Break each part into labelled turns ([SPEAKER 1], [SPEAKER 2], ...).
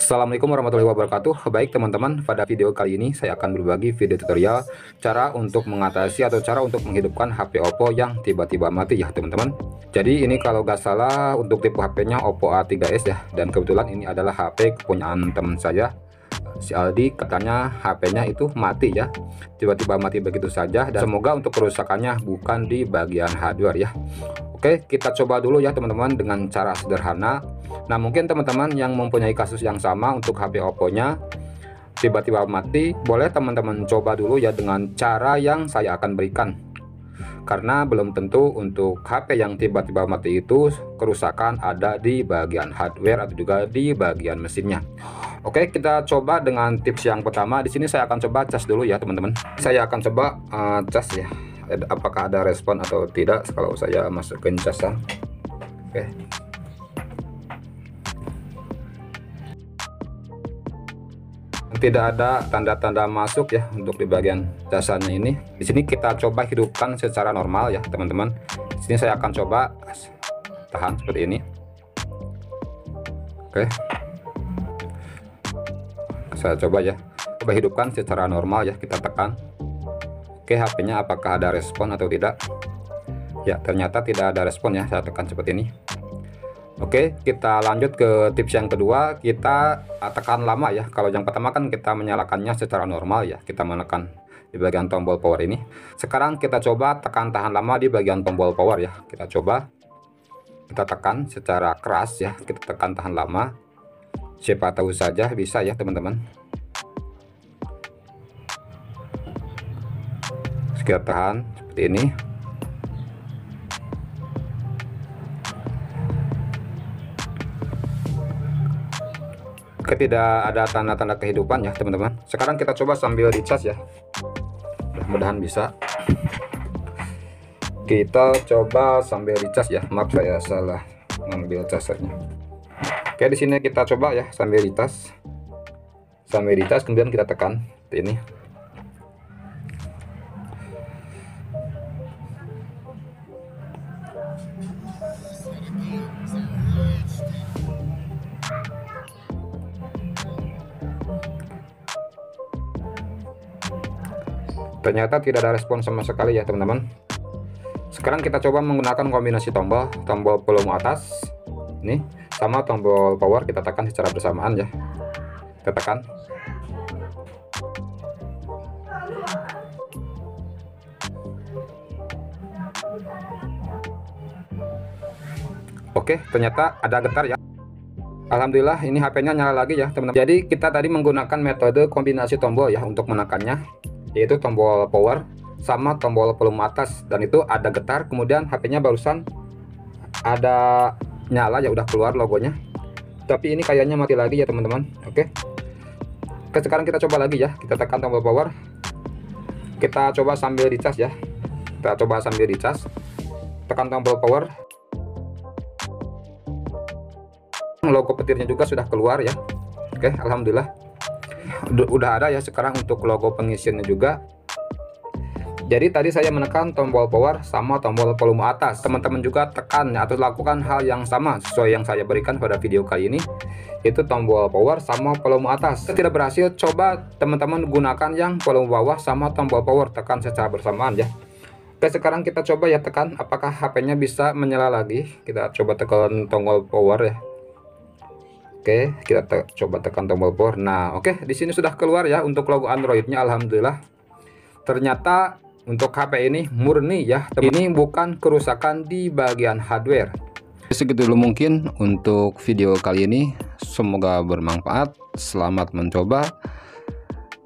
[SPEAKER 1] Assalamualaikum warahmatullahi wabarakatuh. Baik teman-teman, pada video kali ini saya akan berbagi video tutorial cara untuk mengatasi atau cara untuk menghidupkan HP Oppo yang tiba-tiba mati ya teman-teman. Jadi ini kalau nggak salah untuk tipe HP-nya Oppo A3s ya. Dan kebetulan ini adalah HP kepunyaan teman saya, si Aldi. Katanya HP-nya itu mati ya, tiba-tiba mati begitu saja. Dan semoga untuk kerusakannya bukan di bagian hardware ya. Oke, kita coba dulu ya teman-teman dengan cara sederhana. Nah, mungkin teman-teman yang mempunyai kasus yang sama untuk HP Oppo-nya tiba-tiba mati, boleh teman-teman coba dulu ya dengan cara yang saya akan berikan. Karena belum tentu untuk HP yang tiba-tiba mati itu kerusakan ada di bagian hardware atau juga di bagian mesinnya. Oke, kita coba dengan tips yang pertama. Di sini saya akan coba cas dulu ya teman-teman. Saya akan coba cas ya. Apakah ada respon atau tidak kalau saya masukin casan. Oke. Tidak ada tanda-tanda masuk ya untuk di bagian casannya ini. Di sini kita coba hidupkan secara normal ya teman-teman. Di sini saya akan coba tahan seperti ini. Oke. Saya coba ya. Coba hidupkan secara normal ya, kita tekan. Oke, HP-nya apakah ada respon atau tidak? Ya, ternyata tidak ada respon ya, saya tekan seperti ini. Oke, kita lanjut ke tips yang kedua. Kita tekan lama ya. Kalau yang pertama kan kita menyalakannya secara normal ya, kita menekan di bagian tombol power ini. Sekarang kita coba tekan tahan lama di bagian tombol power ya. Kita coba, kita tekan secara keras ya, kita tekan tahan lama. Siapa tahu saja bisa ya teman-teman. Kita tahan seperti ini. Tidak ada tanda-tanda kehidupan ya teman-teman. Sekarang kita coba sambil dicas ya, mudah-mudahan bisa. Kita coba sambil dicas ya, maaf saya salah ngambil casannya. Oke, di sini kita coba ya sambil dicas, kemudian kita tekan seperti ini. Ternyata tidak ada respon sama sekali ya teman-teman. Sekarang kita coba menggunakan kombinasi tombol volume atas ini sama tombol power, kita tekan secara bersamaan ya. Kita tekan. Oke, ternyata ada getar ya. Alhamdulillah ini HP-nya nyala lagi ya teman-teman. Jadi kita tadi menggunakan metode kombinasi tombol ya untuk menekannya, yaitu tombol power sama tombol volume atas, dan itu ada getar, kemudian HP-nya barusan ada nyala ya, udah keluar logonya. Tapi ini kayaknya mati lagi ya teman-teman. Oke, sekarang kita coba lagi ya, kita tekan tombol power, kita coba sambil dicas ya, tekan tombol power. Logo petirnya juga sudah keluar ya. Oke, alhamdulillah udah ada ya sekarang untuk logo pengisiannya juga. Jadi tadi saya menekan tombol power sama tombol volume atas, teman-teman juga tekan atau lakukan hal yang sama sesuai yang saya berikan pada video kali ini, itu tombol power sama volume atas. Tidak berhasil, coba teman-teman gunakan yang volume bawah sama tombol power, tekan secara bersamaan ya. Oke, sekarang kita coba ya tekan apakah HP-nya bisa menyala lagi. Kita coba tekan tombol power ya. Oke, kita coba tekan tombol power. Nah, oke, di sini sudah keluar ya untuk logo Android-nya. Alhamdulillah. Ternyata untuk HP ini murni ya. Ini bukan kerusakan di bagian hardware. Segitu dulu mungkin untuk video kali ini. Semoga bermanfaat. Selamat mencoba.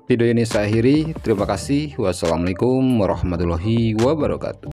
[SPEAKER 1] Video ini saya akhiri. Terima kasih. Wassalamualaikum warahmatullahi wabarakatuh.